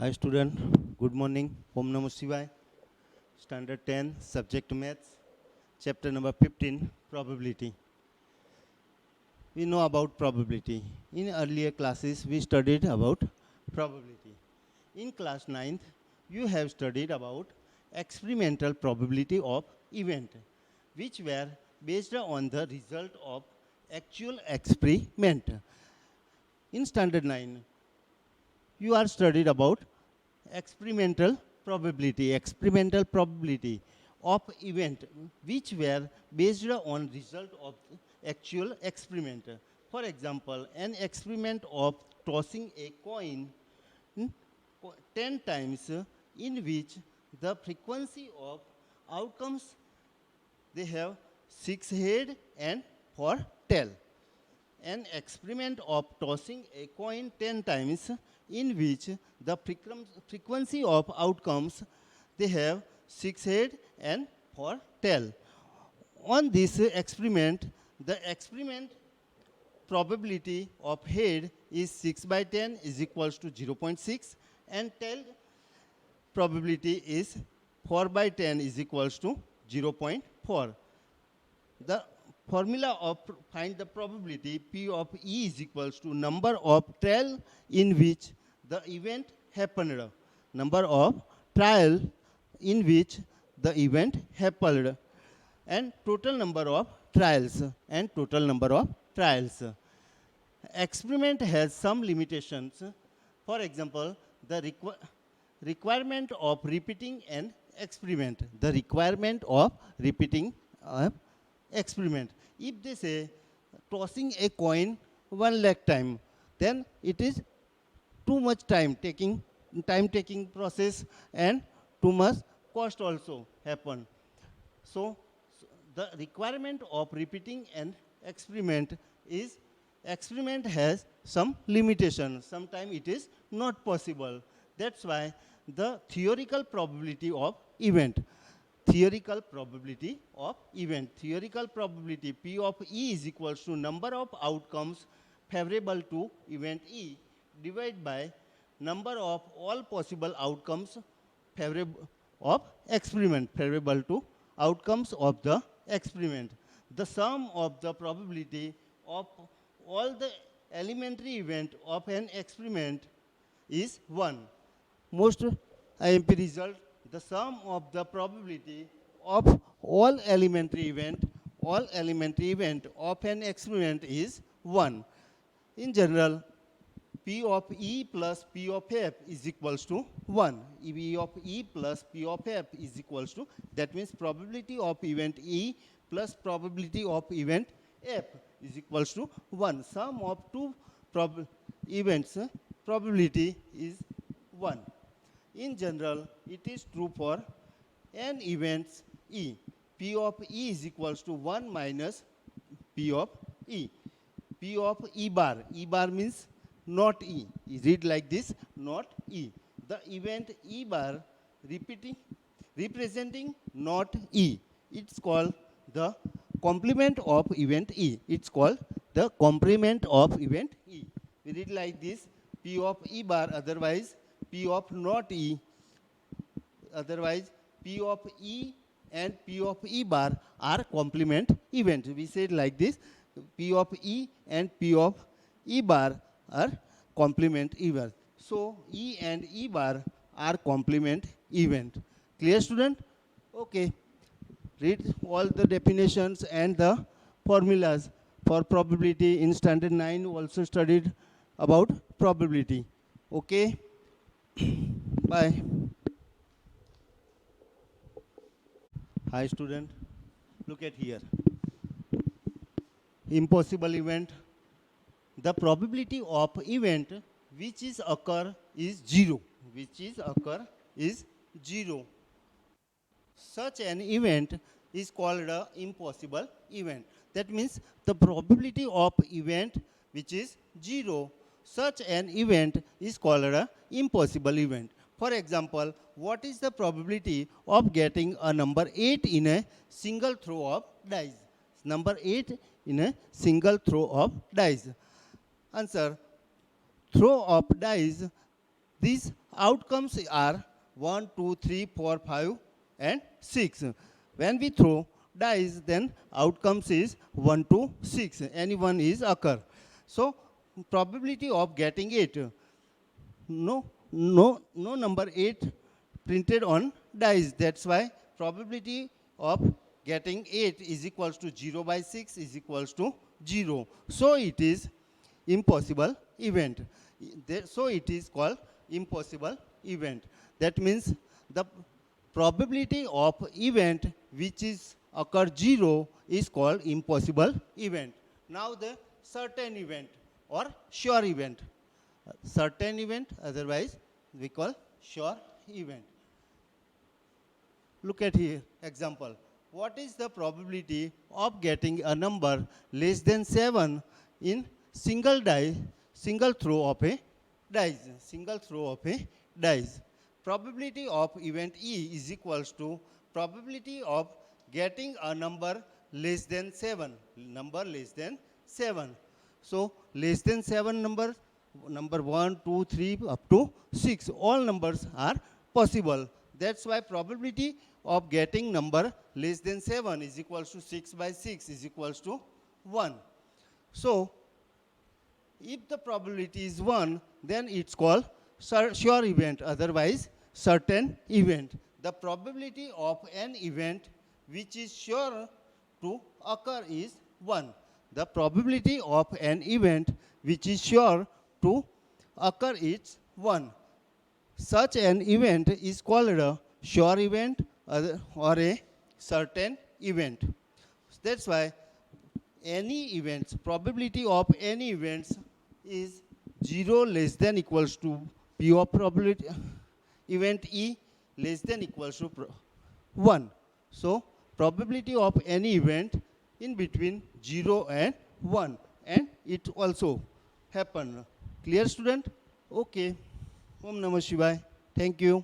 Hi student, good morning. Om Namo Shivaya. Standard 10, subject maths, chapter number 15, probability. We know about probability. In earlier classes, we studied about probability. In class 9th, you have studied about experimental probability of event, which were based on the result of actual experiment. In standard 9, you are studied about experimental probability of event which were based on result of actual experiment. For example, an experiment of tossing a coin 10 times in which the frequency of outcomes they have 6 head and 4 tail. An experiment of tossing a coin 10 times in which the frequency of outcomes they have 6 head and 4 tail. On this experiment, the experiment probability of head is 6 by 10 is equals to 0.6 and tail probability is 4 by 10 is equals to 0.4. The formula of find the probability P of E is equals to number of trial in which the event happened. Number of trial in which the event happened and total number of trials and total number of trials. Experiment has some limitations. For example, the requirement of repeating an experiment. The requirement of repeating experiment. If they say tossing a coin 1 lakh time, then it is too much time taking process and too much cost also happen. So the requirement of repeating an experiment is experiment has some limitation. Sometimes it is not possible. That's why the theoretical probability of event. Theoretical probability of event. Theoretical probability P of E is equals to number of outcomes favorable to event E divided by number of all possible outcomes favorable of experiment favorable to outcomes of the experiment. The sum of the probability of all the elementary event of an experiment is 1. Most IMP result, the sum of the probability of all elementary event of an experiment is 1. In general, P of E plus P of F is equals to 1. P of E plus P of F is equals to, that means probability of event E plus probability of event F is equals to 1. Sum of two events probability is 1. In general, it is true for n events E. P of E is equals to 1 minus P of E. P of E bar. E bar means not E. Read like this, not E. The event E bar representing not E. It's called the complement of event E. It's called the complement of event E. We read like this, P of E bar, otherwise P of not E, otherwise P of E and P of E bar are complement event. We said like this, P of E and P of E bar are complement event. So E and E bar are complement event. Clear, student? Okay. Read all the definitions and the formulas for probability. In standard 9 also studied about probability. Okay. Bye. Hi student. Look at here. Impossible event. The probability of event which is occur is 0. Which is occur is 0. Such an event is called an impossible event. That means the probability of event which is 0, such an event is called an impossible event. For example, what is the probability of getting a number 8 in a single throw of dice? Number 8 in a single throw of dice. Answer, throw of dice, these outcomes are 1, 2, 3, 4, 5, and 6. When we throw dice, then outcomes is 1 to 6. Any one is occur. So probability of getting 8. No number 8 printed on dice. That's why probability of getting 8 is equals to 0 by 6 is equals to 0. So it is impossible event. So it is called impossible event. That means the probability of event which is occur 0 is called impossible event. Now the certain event or sure event. Certain event, otherwise we call sure event. Look at here example. What is the probability of getting a number less than 7 in single throw of a dice? Probability of event E is equals to probability of getting a number less than 7. So less than 7 number 1, 2, 3 up to 6. All numbers are possible. That's why probability of getting number less than 7 is equals to 6 by 6 is equals to 1. So if the probability is 1, then it's called sure event, otherwise certain event. The probability of an event which is sure to occur is 1. The probability of an event which is sure to occur is 1. Such an event is called a sure event or a certain event. That's why any events, probability of any events is 0 less than equals to P of probability event E less than equals to 1. So probability of any event in between 0 and 1, and it also happen. Clear, student? Okay. Om Namah Shivaya. Thank you.